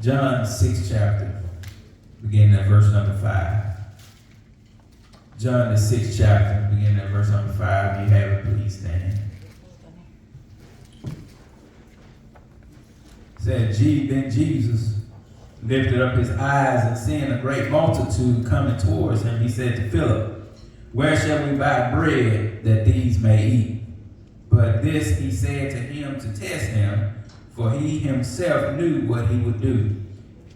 John 6th chapter, beginning at verse number 5. John the 6th chapter, beginning at verse number 5. You have it, please stand. Said, then Jesus lifted up his eyes and seeing a great multitude coming towards him, he said to Philip, "Where shall we buy bread that these may eat?" But this he said to him to test him, for he himself knew what he would do.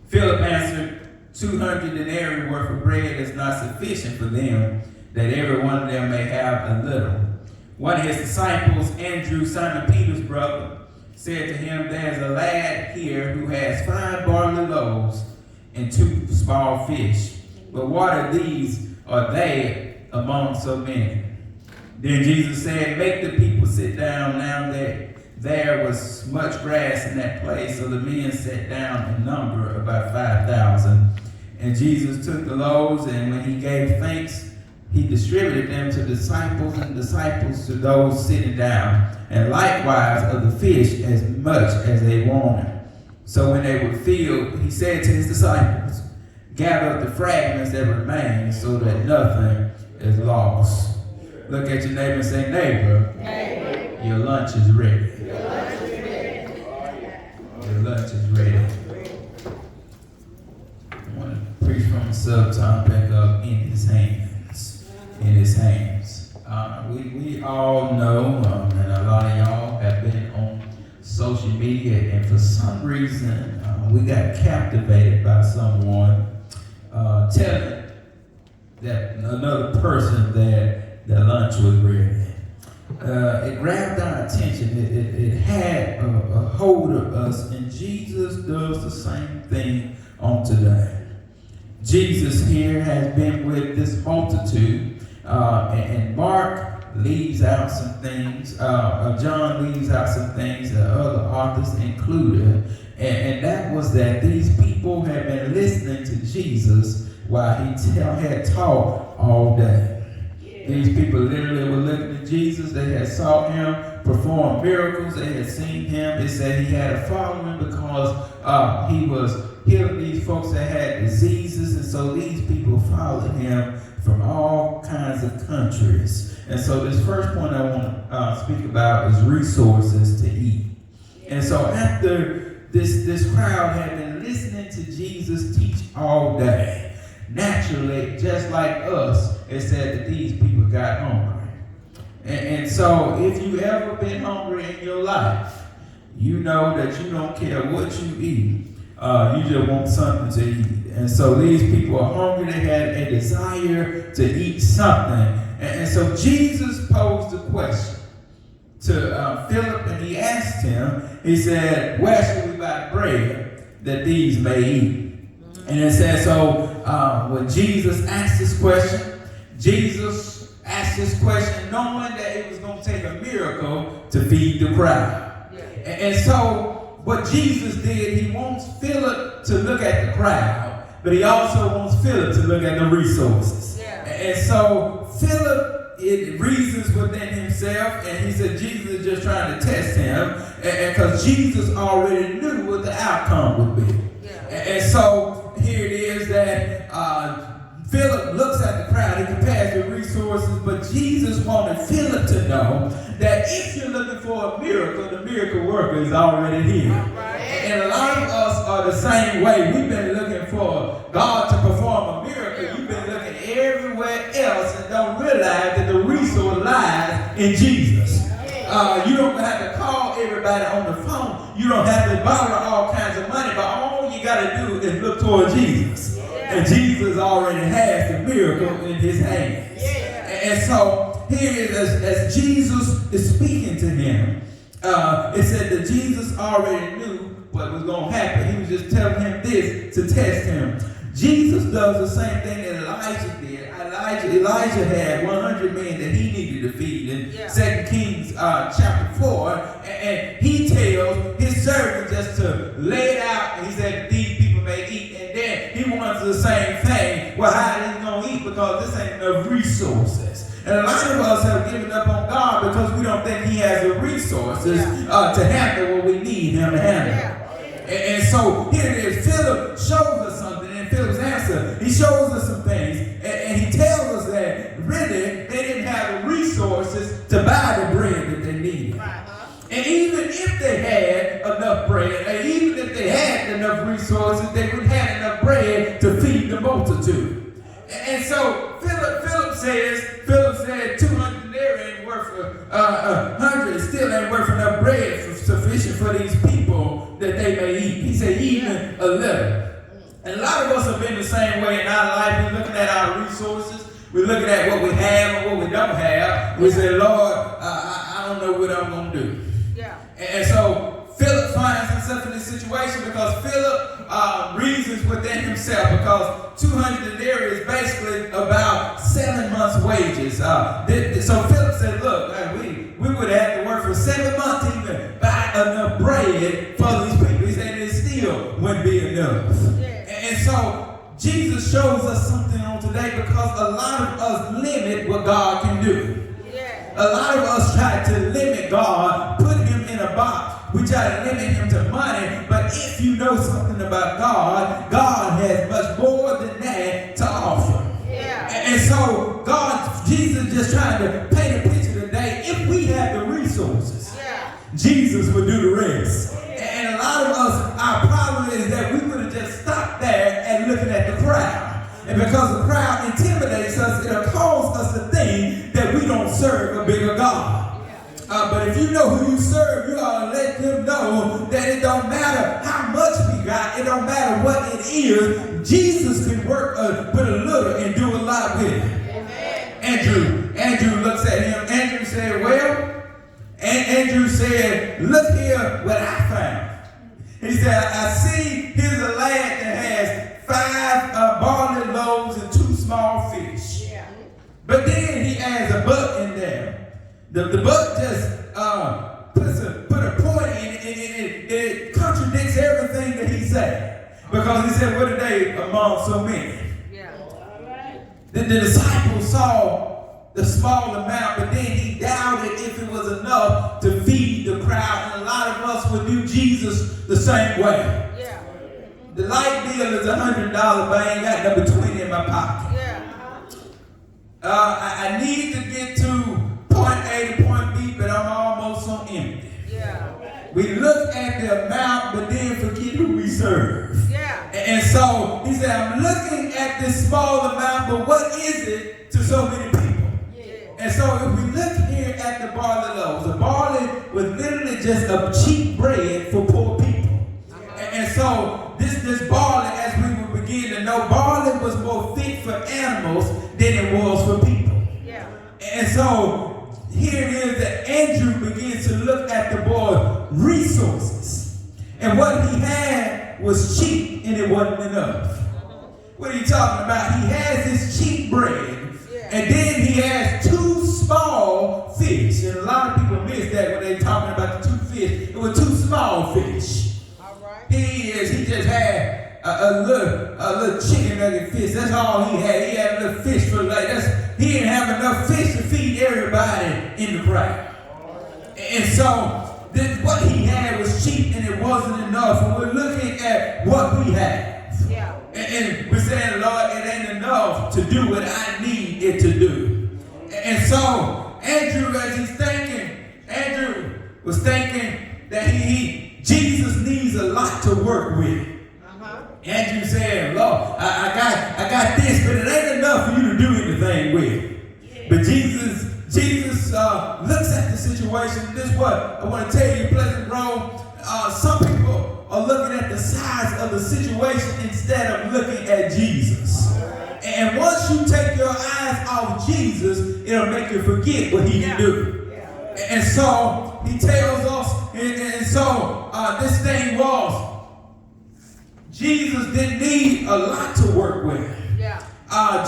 Philip answered, 200 denarii worth of bread is not sufficient for them, that every one of them may have a little. One of his disciples, Andrew, Simon Peter's brother, said to him, "There's a lad here who has 5 barley loaves and 2 small fish. But what are they among so many?" Then Jesus said, "Make the people sit down." Now that there was much grass in that place, so the men sat down in number about 5,000. And Jesus took the loaves, and when he gave thanks, he distributed them to disciples, and disciples to those sitting down, and likewise of the fish as much as they wanted. So when they were filled, he said to his disciples, "Gather up the fragments that remain, so that nothing is lost." Look at your neighbor and say, "Neighbor, your lunch is ready." Your lunch is ready. I want to preach from the subtopic of in his hands. In his hands. We all know, and a lot of y'all have been on social media, and for some reason, we got captivated by someone telling that another person that their lunch was ready. It grabbed our attention. It had a hold of us, and Jesus does the same thing on today. Jesus here has been with this multitude, and Mark leaves out some things. John leaves out some things that other authors included, and that was that these people had been listening to Jesus while he had taught all day. These people literally were looking at Jesus. They had saw him perform miracles. They had seen him. They said he had a following because he was healing these folks that had diseases. And so these people followed him from all kinds of countries. And so this first point I want to speak about is resources to eat. And so after this crowd had been listening to Jesus teach all day, naturally, just like us, it said that these people got hungry. And so if you ever been hungry in your life, you know that you don't care what you eat. You just want something to eat. And so these people are hungry. They had a desire to eat something. And so Jesus posed a question to Philip, and he asked him, he said, "Where should we buy bread that these may eat?" And it says, so when Jesus asked this question knowing that it was going to take a miracle to feed the crowd. Yeah. And so what Jesus did, he wants Philip to look at the crowd, but he also wants Philip to look at the resources. Yeah. And so Philip, it reasons within himself, and he said Jesus is just trying to test him, because Jesus already knew what the outcome would be. Yeah. And so here it is that Philip looks at the crowd, he compares the resources, but Jesus wanted Philip to know that if you're looking for a miracle, the miracle worker is already here. Right. And a lot of us are the same way. We've been looking for God to perform a miracle. You've been looking everywhere else and don't realize that the resource lies in Jesus. You don't have to call everybody on the phone. You don't have to borrow all kinds of money, but all you got to do is look toward Jesus. And Jesus already has the miracle in his hands. And so here as Jesus is speaking to him, it said that Jesus already knew what was going to happen. He was just telling him this to test him. Jesus does the same thing that Elijah did. Elijah had 100 men that he needed to feed in 2 Kings chapter 4. And he tells his servant just to lay it out. And he said, these people may eat. And then he wants the same thing. Well, how are they going to eat? Because this ain't enough resources. And a lot of us have given up on God because we don't think he has the resources to handle what we need him to handle. And so here it is. enough resources. They wouldn't have enough bread to feed the multitude. And so Philip said 200 denarii ain't worth 100 still ain't worth enough bread sufficient for these people that they may eat. He said, even a little. And a lot of us have been the same way in our life. We're looking at our resources. We're looking at what we have and what we don't have. We say, Lord, I don't know what I'm going to do. Yeah. And so Philip finds himself in this situation because Philip reasons within himself, because 200 denarii is basically about 7 months' wages. So Philip said, look, we would have to work for 7 months to even buy enough bread for these people. He said it still wouldn't be enough. Yeah. And so Jesus shows us something on today, because a lot of us limit what God can do. Yeah. A lot of us try to limit God, put him in a box. We try to limit him to money, but if you know something about God, God has much more than that to offer. Yeah. And so Jesus just trying to paint a picture today. If we had the resources, Jesus would do the rest. And a lot of us, our problem is that we would have just stopped there and looking at the crowd. And because the crowd intimidates us, it'll cause us to think that we don't serve a bigger God. But if you know who you serve, you ought to let them know that it don't matter how much we got. It don't matter what it is. Jesus can work with a little and do a lot with it. Andrew looks at him. Andrew said, Andrew said, look here what I found. He said, I see here's a lad that has 5 barley loaves and 2 small fish. Yeah. But then he adds a but in there. The but just put a point in it. It contradicts everything that he said. Because he said, what are they among so many? Yeah. All right. The disciples saw the small amount, but then he doubted if it was enough to feed the crowd. And a lot of us would do Jesus the same way. Yeah. The light bill is $100, but I ain't got number 20 in my pocket. Yeah. I need to get to point A to point B, but I'm almost on empty. Yeah. We look at the amount, but then forget who we serve. Yeah. And so he said, I'm looking at this small amount, but what is it to so many people? And so if we look here at the barley loaves, the barley was literally just a cheap bread for poor people. And so this barley, as we will begin to know, barley was more fit for animals than it was for people. Yeah. And so here it is that Andrew begins to look at the boy's resources. And what he had was cheap, and it wasn't enough. What are you talking about? He has this cheap bread. And then he has 2 small fish. And a lot of people miss that when they're talking about the 2 fish. It was 2 small fish. All right. He just had a little chicken nugget fish. That's all he had. He had a little fish for he didn't have enough fish to feed everybody in the crowd. And so what he had was cheap, and it wasn't enough. And we're looking at what we have. Yeah. And we're saying, Lord, it ain't enough to do what I need it to do. And so Andrew, as he's thinking, Andrew was thinking that Jesus needs a lot to work with. Andrew said, Lord, I got this, but it ain't enough for you to do anything with. Yeah. But Jesus looks at the situation. This is what I want to tell you, Pleasant Grove. Some people are looking at the size of the situation instead of looking at Jesus. And once you take your eyes off Jesus, it'll make you forget what he can do. And so he tells us, and so this thing was, Jesus didn't need a lot to work with.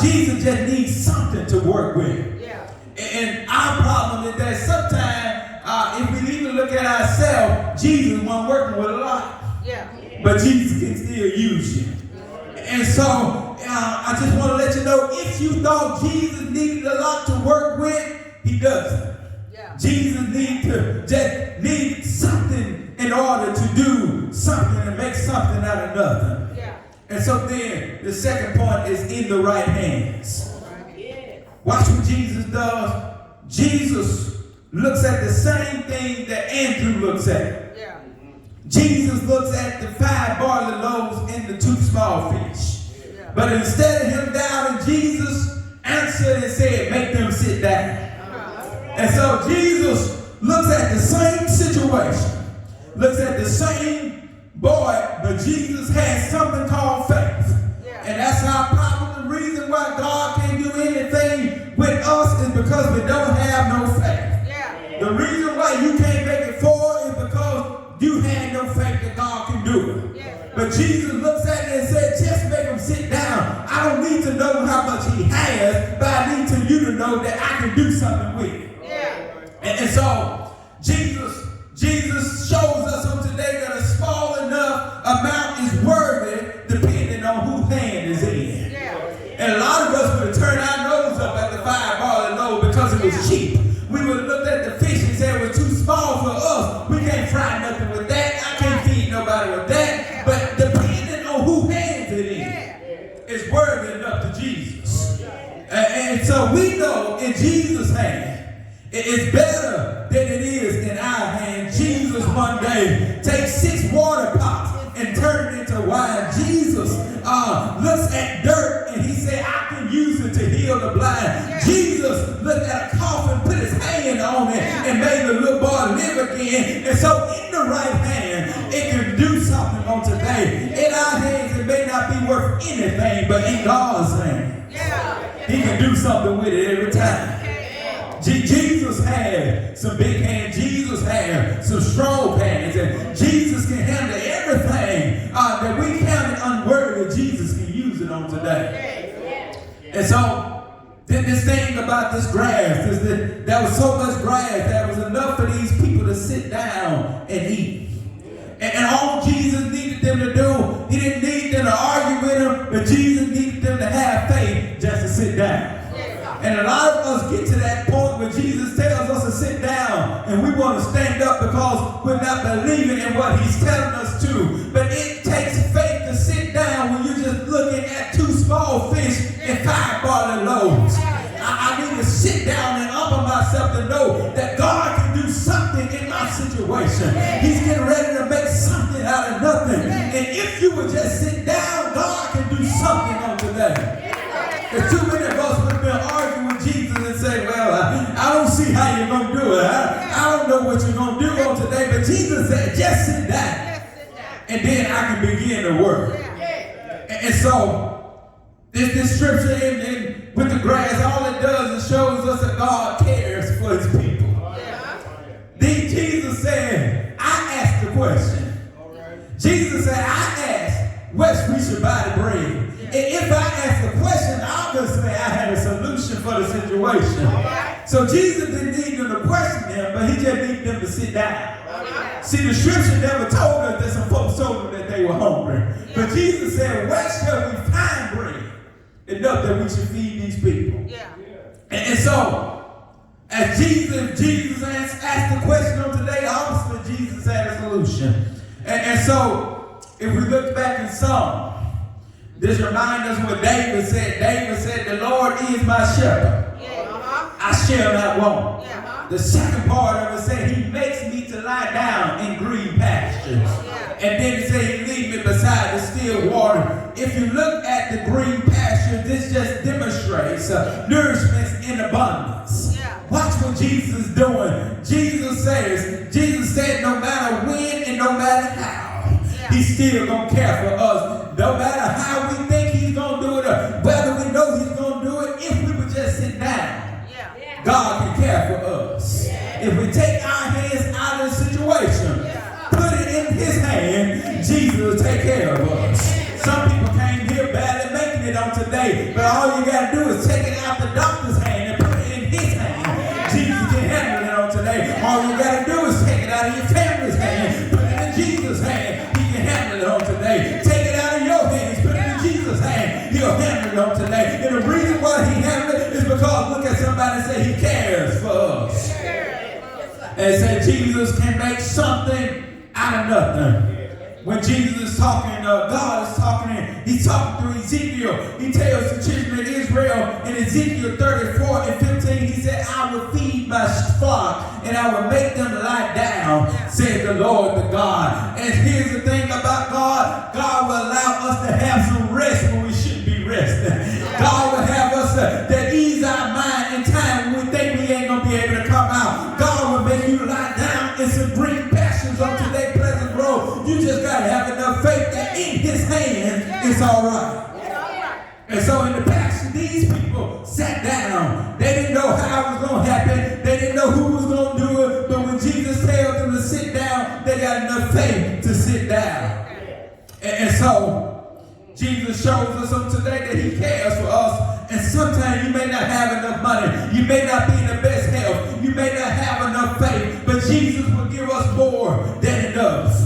Jesus just needs something to work with. And our problem is that sometimes, if we even look at ourselves, Jesus wasn't working with a lot. But Jesus can still use you. And so, I just want to let you know, if you thought Jesus needed a lot to work with, he doesn't. Jesus needs something in order to do something and make something out of nothing. And so then, the second point is in the right hands. Watch what Jesus does. Jesus looks at the same thing that Andrew looks at. Jesus looks at the 5 barley loaves But instead of him down, Jesus answered and said, make them sit down. And so Jesus looks at the same situation, looks at the same boy, but Jesus has something called faith. And that's our problem. The reason why God can't do anything with us is because we don't have no faith. The reason why you can't make it forward is because you had no faith that God can do it. But Jesus looks at it and said, just make him sit down. I don't need to know how much he has, but I need to you to know that I can do something with it. And so Jesus shows us on today that a small enough amount is worthy depending on whose hand is in. And a lot of us would turn our nose up at the $5 load because it was cheap. We would have looked at the fish and said it was too small for us. We can't fry nothing with that. I can't feed nobody with that. But depending on whose hands it is worthy enough to Jesus. And so we know in Jesus' hand, it's better than it is in our hand. Jesus one day takes 6 water pots and turns it into wine. Jesus looks at dirt and he said, I can use it to heal the blind. Jesus looked at a coffin, put his hand on it, and made the little boy live again. And so in the right hand, it can do something on today. In our hands, it may not be worth anything, but in God's hand, he can do something with it every time. Jesus had some big hands. Jesus had some strong hands. And Jesus can handle everything that we counted unworthy. Jesus can use it on today. And so, this thing about this grass is that there was so much grass that was enough for these people to sit down and eat. And all Jesus needed them to do, he didn't need them to argue with him, but Jesus needed them to have faith just to sit down. And a lot of us get to that point where Jesus tells us to sit down and we want to stand up because we're not believing in what he's telling us to. But it takes faith to sit down when you're just looking at 2 small fish and 5 barley loaves. I need to sit down and humble myself to know that God can do something in my situation. He's getting ready to make something out of nothing. And if you would just sit down, God can do something on today. There's too many of us would have been arguing with Jesus and say, well, I don't see how you're going to do it. I don't know what you're going to do on today. But Jesus said, just sit down. And then I can begin to work. And so, this scripture with the grass, all it does is shows us that God cares for his people. Then Jesus said, I asked the question. Jesus said, I asked, where we should buy the bread. And if I ask the question, obviously I had a solution for the situation. So Jesus didn't need them to question him, but he just needed them to sit down. See, the scripture never told us that some folks told them that they were hungry. But Jesus said, where shall we find bread enough that we should feed these people? And so, as Jesus asked the question on today, obviously Jesus had a solution. And so, if we look back in Psalm, this reminds us what David said. David said, the Lord is my shepherd. I shall not want. The second part of it said, he makes me to lie down in green pastures. And then it said, he leads me beside the still water. If you look at the green pastures, this just demonstrates nourishment in abundance. Watch what Jesus is doing. Jesus said, no matter when and no matter how, he's still going to care for us. No matter how we think he's going to do it or whether we know he's going to do it, if we would just sit down, God can care for us. If we take our hands out of the situation, put it in his hand, Jesus will take care of us. Some people came here barely making it on today, but all you got to do is take it out the doctor's hand and put it in his hand. Jesus can handle it on today. All you got to do is take it out of your family's hand, put it in Jesus' hand. He can handle it on today. Take it out of your hands, put it in Jesus' hand. He'll handle it on today. And the reason why he handled it is because look at somebody and say he cares for us. And say Jesus can make something out of nothing. When Jesus is talking, God is talking, he's talking through Ezekiel. He tells the children of Israel in Ezekiel 34 and 15, he said, I will feed my flock and I will make them lie down, said the Lord the God. And here's the thing about God. God will allow us to have some rest when we shouldn't be resting. it's all right. And so in the past, these people sat down. They didn't know how it was going to happen. They didn't know who was going to do it. But when Jesus told them to sit down, they got enough faith to sit down. And so Jesus shows us on today that he cares for us. And sometimes you may not have enough money. You may not be in the best health. You may not have enough faith. But Jesus will give us more than enough.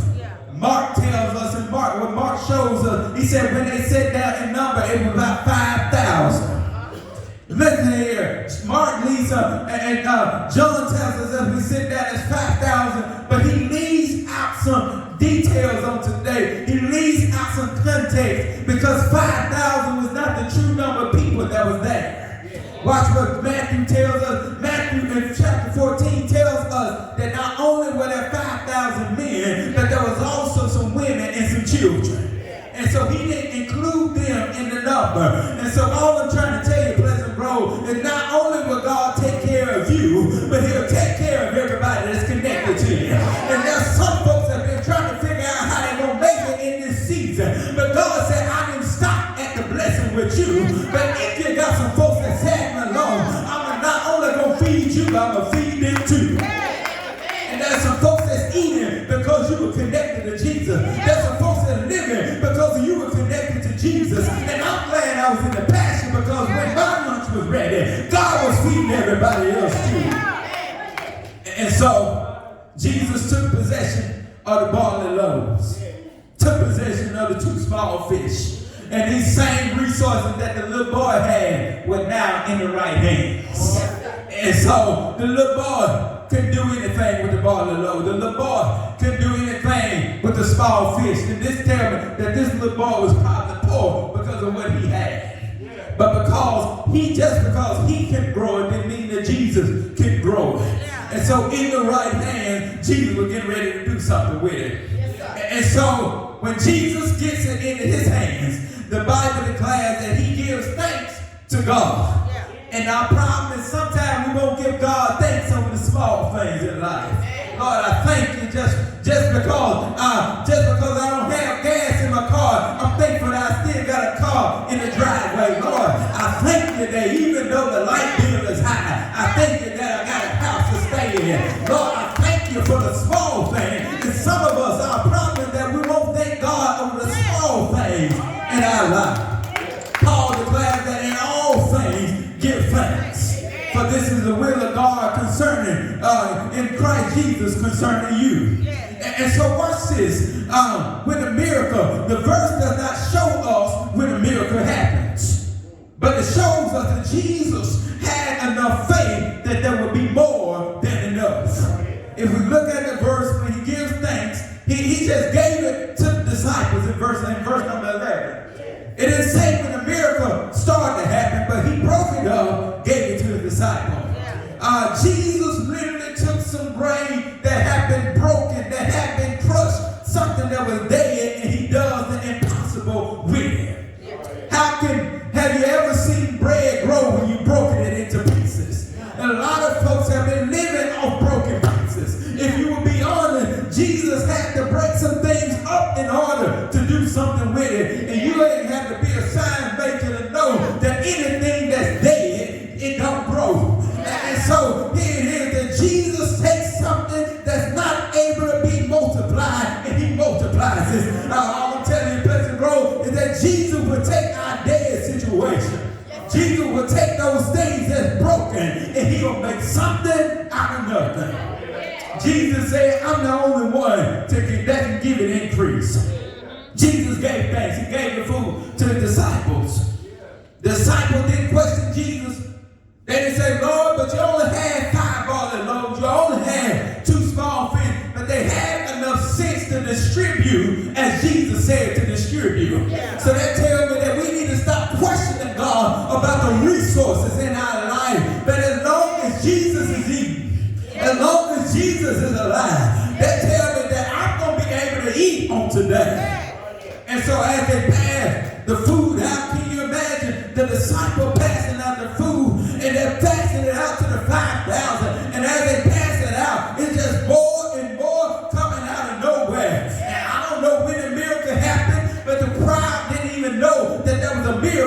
Mark tells us, and when Mark shows us, he said when they sat down in number, it was about 5,000. Listen here, Mark leaves and John tells us that we sit down as 5,000, but he leaves out some details on today. He leaves out some context because 5,000 was not the true number of people that was there. Watch what Matthew tells us. Matthew in chapter 14 tells us that not only were there 5,000 men, but there was also some women and some children. And so he didn't include them in the number. And so all I'm trying to tell you, Pleasant Grove, is not only will God take care of you, but he'll take care of everybody that's connected to you. And there's some folks that have been trying to figure out how they're going to make it in this season. But God said, I didn't stop at the blessing with you. But if you got some folks that's sagging along, I'm not only going to feed you, but I'm going to feed them too. And there's some folks that's eating because you were connected to Jesus. There's some folks that are living because you were connected to Jesus. And I'm glad I was in the passion because when my lunch was ready, God was feeding everybody else too. And so Jesus took possession of the barley loaves, took possession of the 2 small fish. And these same resources that the little boy had were now in the right hands. And so the little boy couldn't do anything with the barley loaf. The little boy couldn't do anything with the small fish. And this tells me that this little boy was probably poor because of what he had. But because he can grow it, didn't mean that Jesus can grow it. And so in the right hand, Jesus was getting ready to do something with it. And so when Jesus gets it into his hands, the Bible declares that he gives thanks to God. And our problem is sometimes we won't give God thanks over the small things in life. Lord, I thank you just because I don't have gas in my car, I'm thankful that I still got a car in the driveway. Lord, I thank you that even though the light bill is high, I thank you that I got a house to stay in. Lord, I thank you for the small things. And some of us, our problem is that we won't thank God over the small things in our life. Paul declares that in all things, give thanks. For this is the will of God concerning, in Christ Jesus concerning you. And so watch this. When a miracle, the verse does not show us when a miracle happens. But it shows us that Jesus had enough faith that there would be more than enough. If we look at the verse when he gives thanks, he just gave it to the disciples in verse number 11. It didn't say when the miracle started to happen, but he broke it up, gave it to the disciples. Jesus literally took some grain that had been broken, that had been crushed, something that was dead, and he does the impossible with it. Have you ever seen bread grow when you broken it into pieces? And a lot of folks have been living off broken pieces. If you would be honest, Jesus had to break some things up in order to do something with it. And you ain't have to be a science major to know that anything that's dead, it don't grow. And so here it is that Jesus takes something that's not able to be multiplied and he multiplies it. All I'm telling you, Pleasant Grove, is that Jesus will take our dead situation. Jesus will take those things that's broken and he'll make something out of nothing. Jesus said, I'm the only one that can give it increase. Jesus gave thanks. He gave the food to the disciples. The disciples didn't question Jesus. They didn't say, Lord, but you only had 5 barley loaves. You only had 2 small fish. But they had enough sense to distribute as Jesus said to distribute. So that tells me that we need to stop questioning God about the resources in our life. But as long as Jesus is eating, as long as Jesus is alive, that tells me that I'm going to be able to eat on today. And so as they pass the food out, can you imagine the disciple passing out the food and they're passing it out to the 5,000. And as they pass it out, it's just more and more coming out of nowhere. And I don't know when the miracle happened, but the crowd didn't even know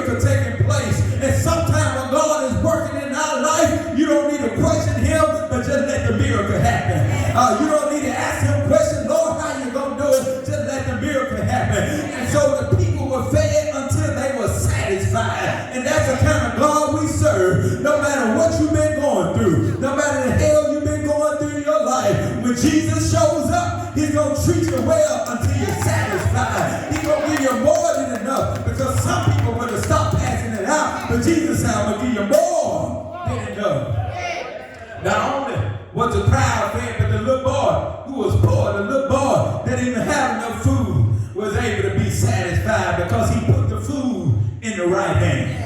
miracle taking place. And sometimes when God is working in our life, you don't need to question him, but just let the miracle happen. You don't need to ask him questions, Lord, how you going to do it? Just let the miracle happen. And so the people were fed until they were satisfied. And that's the kind of God we serve. No matter what you've been going through, no matter the hell you've been going through in your life, when Jesus shows up, he's going to treat you well until you're satisfied. He's going to give you more than enough, because some people would have stopped passing it out, but Jesus said, I'm going to give you more than enough. Not only was the crowd fed, but the little boy who was poor, the little boy that didn't even have enough food, was able to be satisfied because he put the food in the right hand.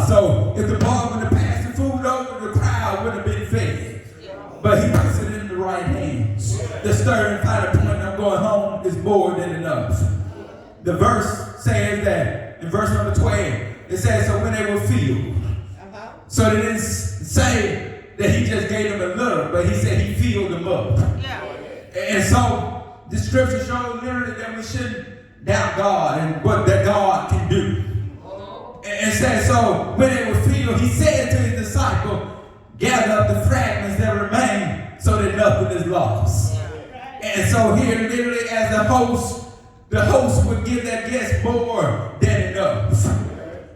So if the boy would have passed the food over, the crowd would have been fed. But he puts it in the right hands. The stern final point, I'm going home, is more than enough. The verse says that, in verse number 12, it says, so when they were filled. So they didn't say that he just gave them a little, but he said he filled them up. And so the scripture shows literally that we shouldn't doubt God and what that God can do. And says, so when they were filled, he said to his disciple, gather up the fragments that remain so that nothing is lost. And so here, literally, as the host would give their guests more than enough.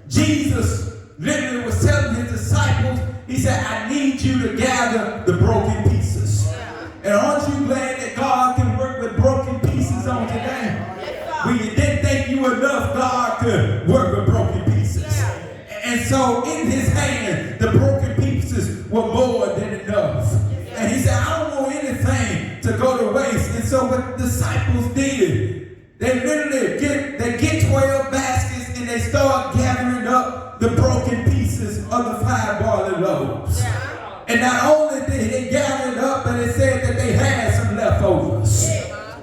Jesus literally was telling his disciples, he said, I need you to gather the broken pieces. And aren't you glad that God can work with broken pieces on today? When you didn't think you were enough, God could work with broken pieces. And so in his hand, the broken pieces were more than enough. And he said, I don't want anything to go to waste. And so what the disciples did, they literally get 12 baskets and they start gathering up the broken pieces of the 5 barley loaves. And not only did they gather it up, but it said that they had some leftovers.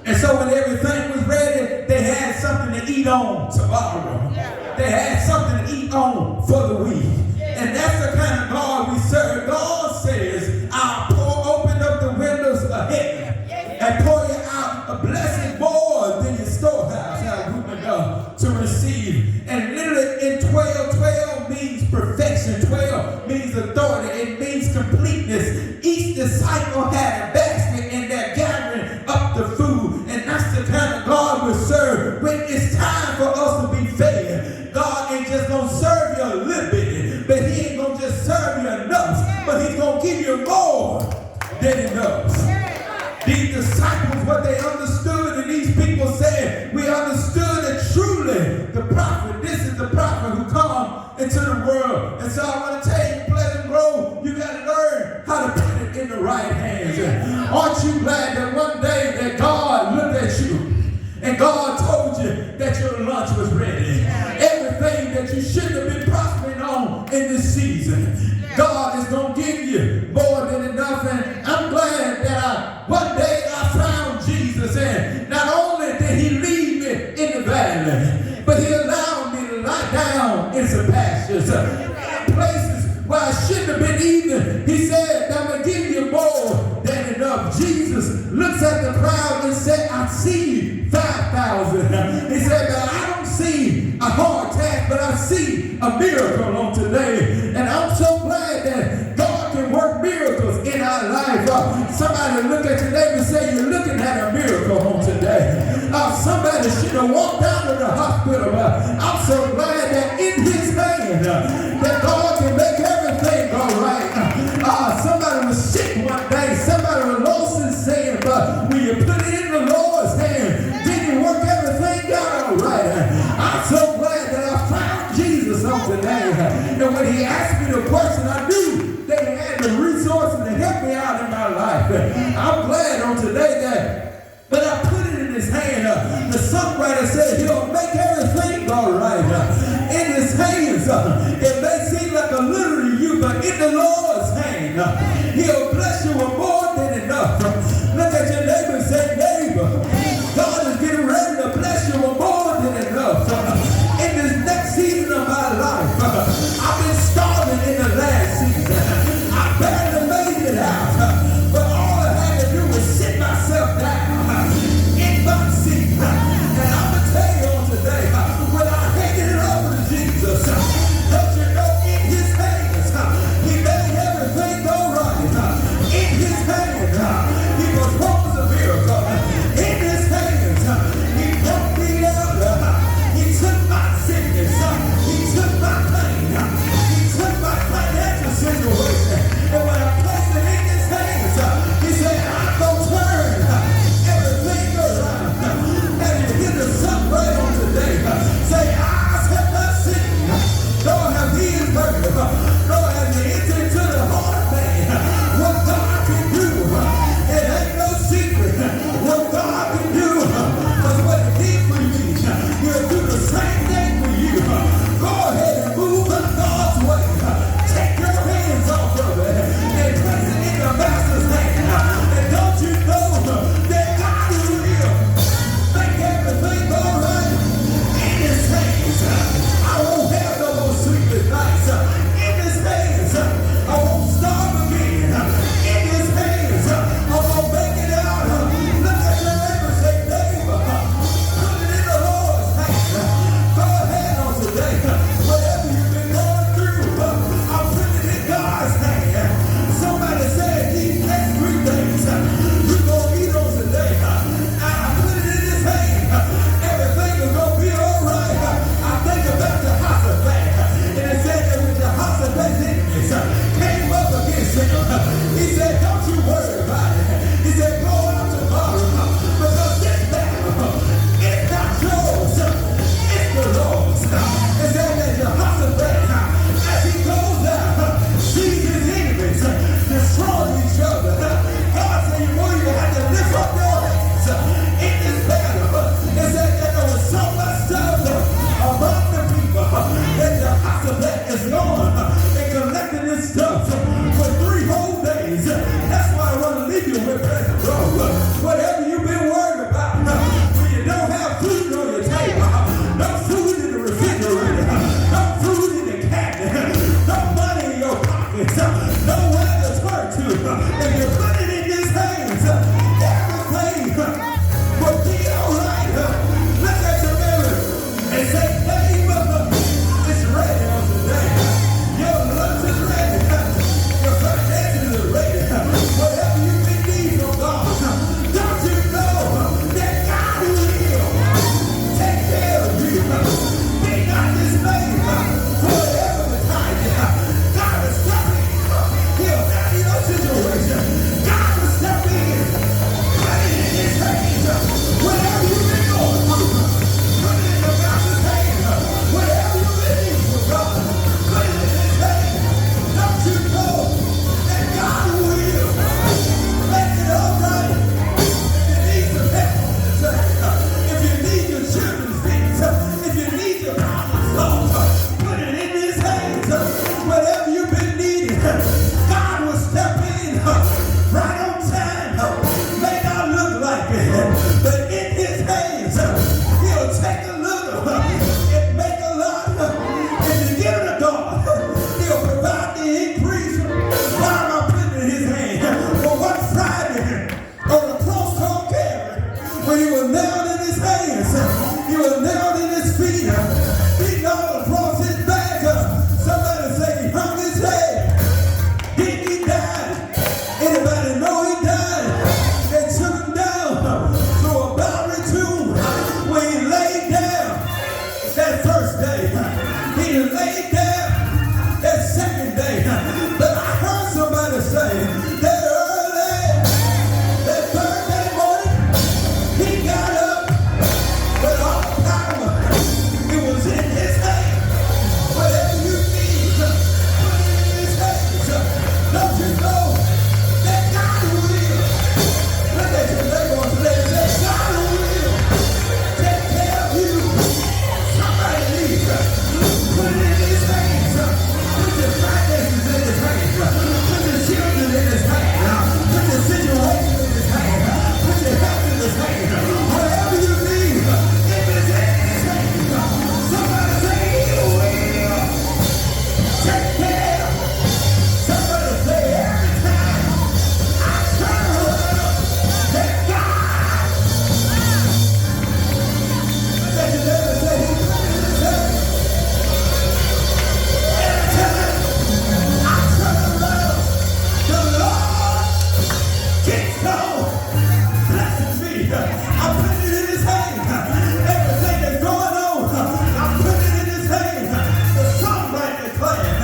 And so when everything was ready, they had something to eat on tomorrow. They had something to eat on for the week. And that's the kind of God we serve. God says, I'll open up the windows of heaven and pour you out a blessing more than your storehouse has room enough to receive. And literally in 12 means perfection. 12 means authority. It means completeness. Each disciple had a basket and they're gathering up the food. And that's the kind of God we serve. When it's time for us to be fed, God ain't just going to serve you a little bit, but he ain't going to just serve you enough, but he's going to give you more than enough. These disciples, what they understood, and these people said, we understood that truly the prophet, this is the prophet who come into the world. And so I want to tell you, Pleasant Grove, you got to learn how to put it in the right hands. And aren't you glad that one day that God looked at you and God told you that your lunch was ready? Everything that you shouldn't have been prospering on in this season, God is going to give you more than enough. And I'm glad that one day I found Jesus, and not only did he lead me in the valley, but he allowed me to lie down in some pastures, places where I shouldn't have been eating. He said, I'm going to give you more than enough. Jesus looks at the crowd and said, I see 5,000. He said, but I don't see a hard task, but I see a miracle on today. And I'm so glad that God can work miracles in our life. Somebody look at your neighbor and say, you're looking at a miracle on today. Somebody should have walked out of the hospital. I'm so glad that in his hand, that God can make everything go right. Somebody was sick one day. Somebody was lost in sin, but when you put it in the Lord's hand, didn't work everything out all right. I'm so glad that I found Jesus on today. And when he asked me the question, I knew that he had the resources to help me out in my life. I'm glad on today that, but I put it in his hand. The songwriter said he'll make everything go right. In his hands, it may seem like a little to you, but in the Lord's hand, he'll bless you with more than enough. Look at your neighbor and say, neighbor, God is getting ready to bless you with more than enough. In this next season of my life, I've been starving in the last season. I barely made it out, but all I had to do was sit myself down in my seat. And I'm going to tell you on today, when I handed it over to Jesus, you laid there that second day. But I heard somebody say that early, that Thursday morning, he got up with all power. It was in his hand. Whatever you need, put it in his hands. Don't you know that God will? Look at your neighbor today and say, God will take care of you. Somebody needs to put it in his hands. Put your finances in his hands. Put your children in his hands. Put your situation in his hands. Put your health in his hands. Whatever you need, if it's in his hands, somebody say he will take care. Somebody say every time I turn around, that God. Let your neighbor say he put it in his hands. Every time I turn around, the Lord keeps on blessing me. I put it in his hand. Everything that's going on, I put it in his hand. The songwriter declared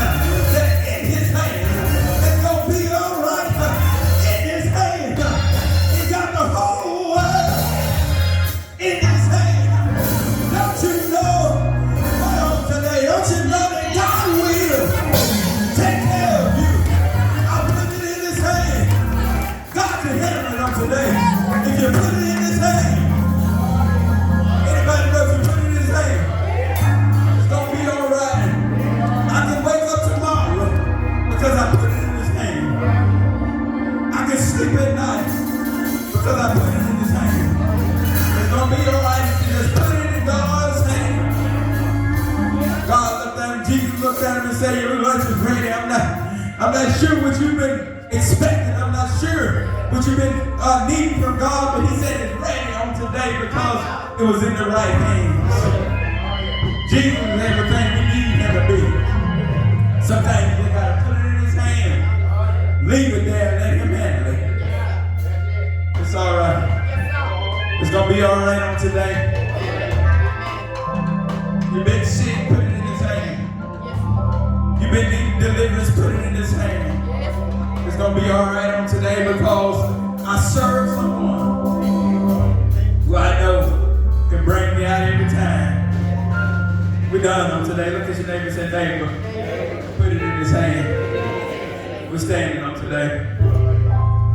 that in his hand, it's gonna be all right. In his hand, he got the whole world in his hand. Don't you know? Hold on today. Don't you know that God will take care of you? I put it in his hand. God can handle it on today. If you put it in his hand, anybody know if you put it in his hand, it's gonna be all right. I can wake up tomorrow because I put it in his hand. I can sleep at night because I put it in his hand. It's gonna be all right if you just put it in God's hand. God looked at him, Jesus looked at him and said, your lunch is ready. I'm not sure what you've been expecting. I'm not sure what you've been needing from God, but he said it's ready on today because it was in the right hands. Jesus is everything we need him to be. Sometimes you just gotta put it in his hand. Leave it there and let him handle it. It's all right. It's gonna be all right on today. You've been sick, put it in his hand. You've been needing deliverance, put it in his hand. It's gonna be all right on today because I serve someone who I know can bring me out every time. We're done on today. Look at your neighbor and say, neighbor, put it in his hand. We're standing on today.